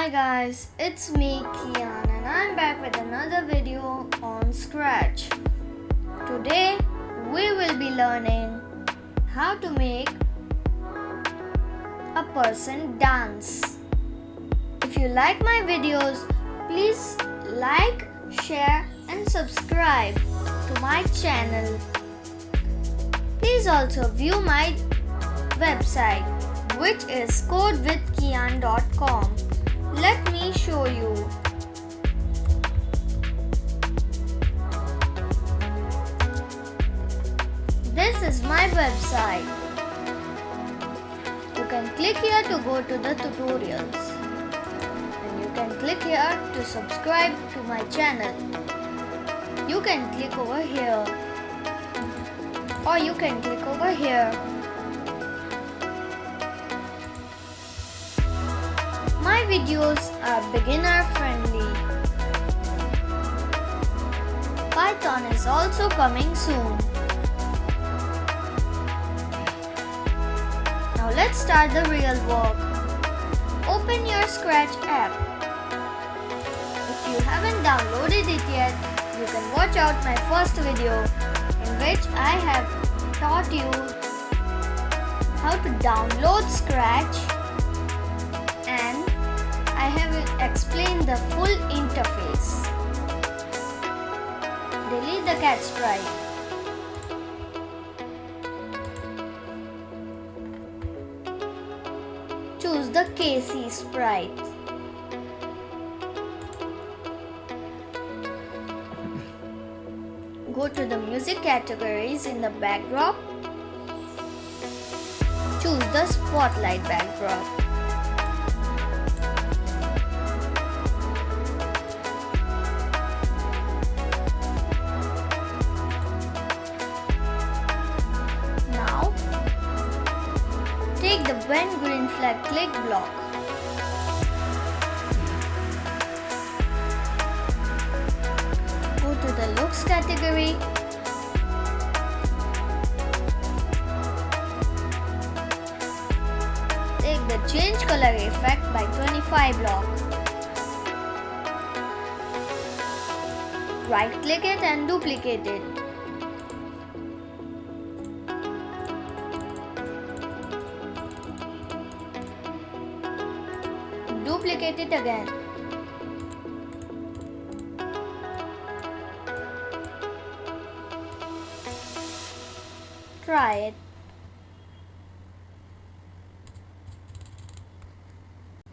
Hi guys, it's me Kian and I'm back with another video on Scratch. Today we will be learning how to make a person dance. If you like my videos, please like, share and subscribe to my channel. Please also view my website, which is CodeWithKian.com. Let me show you. This is my website. You can click here to go to the tutorials. And you can click here to subscribe to my channel. You can click over here. Or you can click over here. My videos are beginner friendly. Python is also coming soon. Now let's start the real work. Open your Scratch app. If you haven't downloaded it yet, you can watch out my first video in which I have taught you how to download Scratch and I have explained the full interface. Delete the cat sprite. Choose the KC Sprite. Go to the music categories in the backdrop. Choose the spotlight backdrop. Now, take the when green flag click block. Go to the looks category. Take the change color effect by 25 block. Right click it and duplicate it. Duplicate it again. Try it.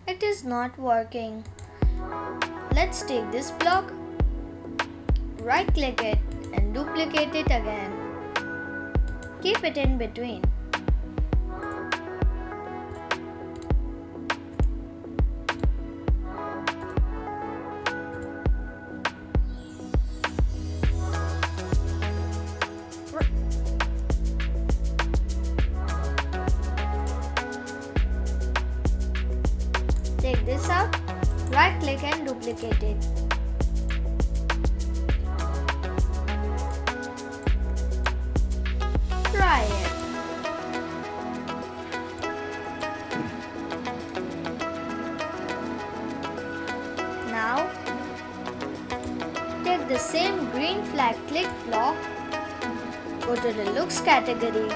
It is not working. Let's take this block, right click it and duplicate it again. Keep it in between. Take this out, right click and duplicate it. Try it. Now, take the same green flag click block, go to the looks category.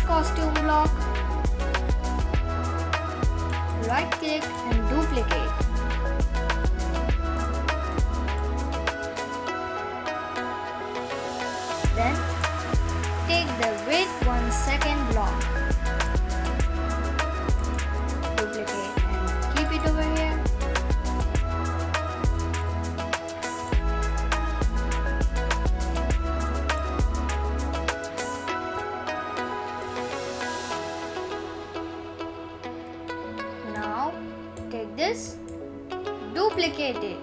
Costume block, right click and duplicate. Then take the wait 1 second block, duplicate and keep it over here. Take this, duplicate it.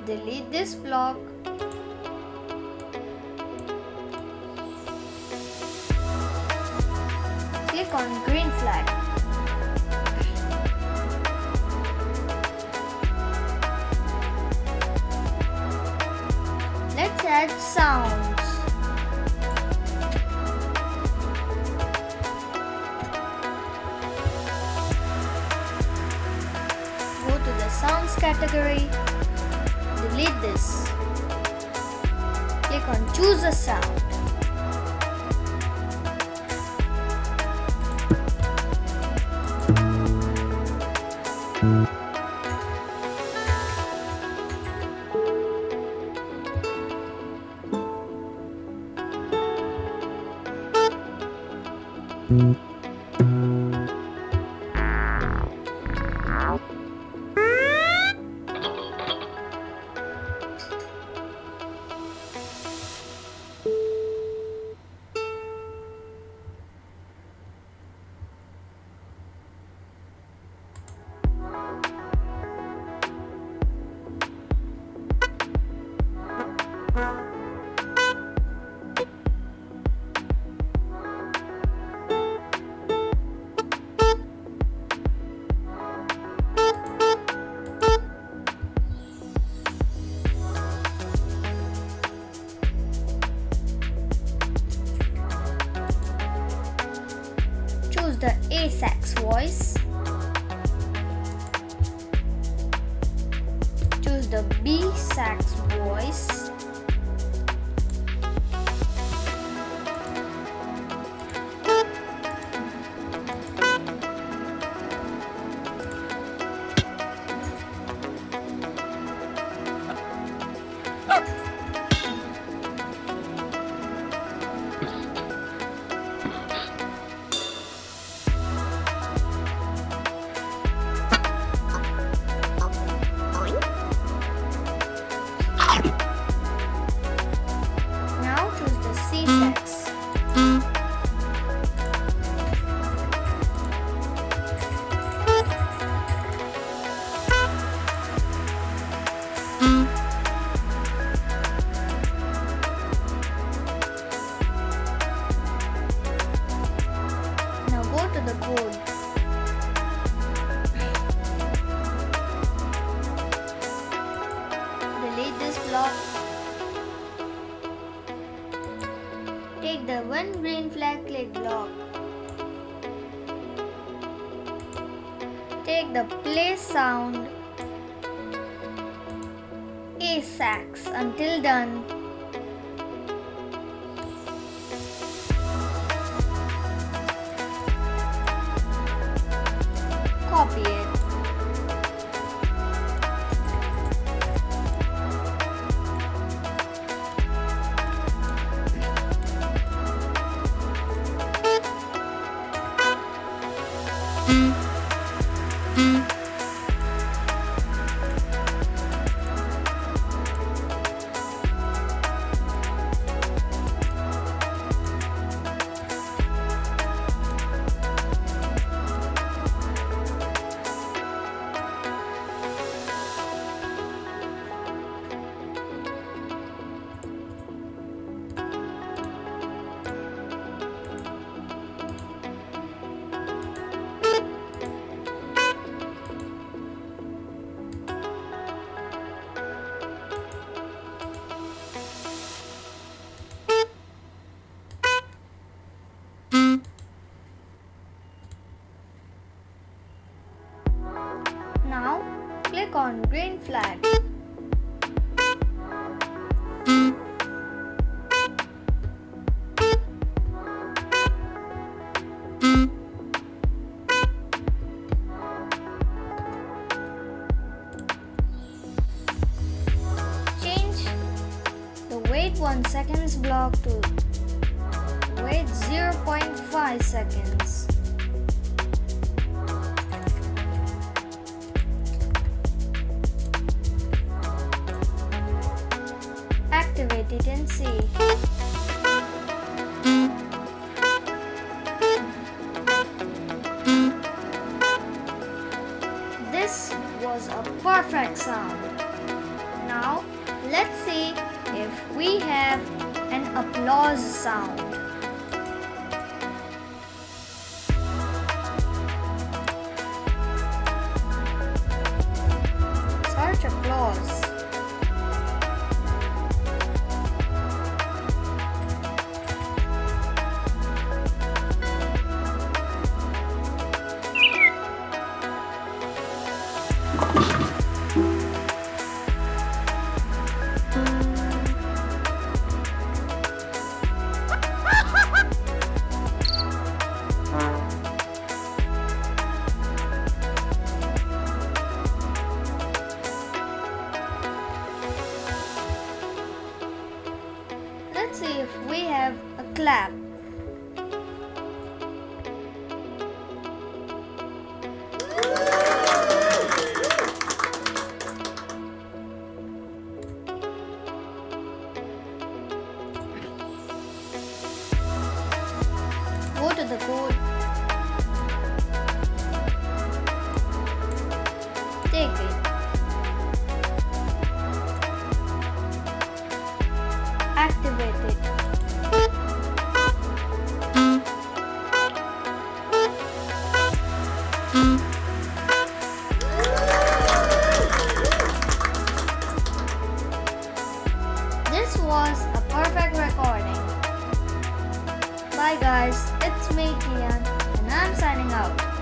Delete this block. Click on green flag. had sounds. Go to the sounds category, delete this. Click on choose a sound. Choose the A sax voice. Choose the B sax voice. Now choose the C sax. Now go to the code. Delete this block. Take the one green flag click block. Take the play sound A sax until done. Copy it. Now click on green flag. Change the wait 1 seconds block to wait 0.5 seconds. Activate it and see. This was a perfect sound. Now let's see if we have an applause sound. Search applause. Let's see if we have a clap. Go to the code. Take it. Activate it. This was a perfect recording. Bye guys, it's me Kian and I'm signing out.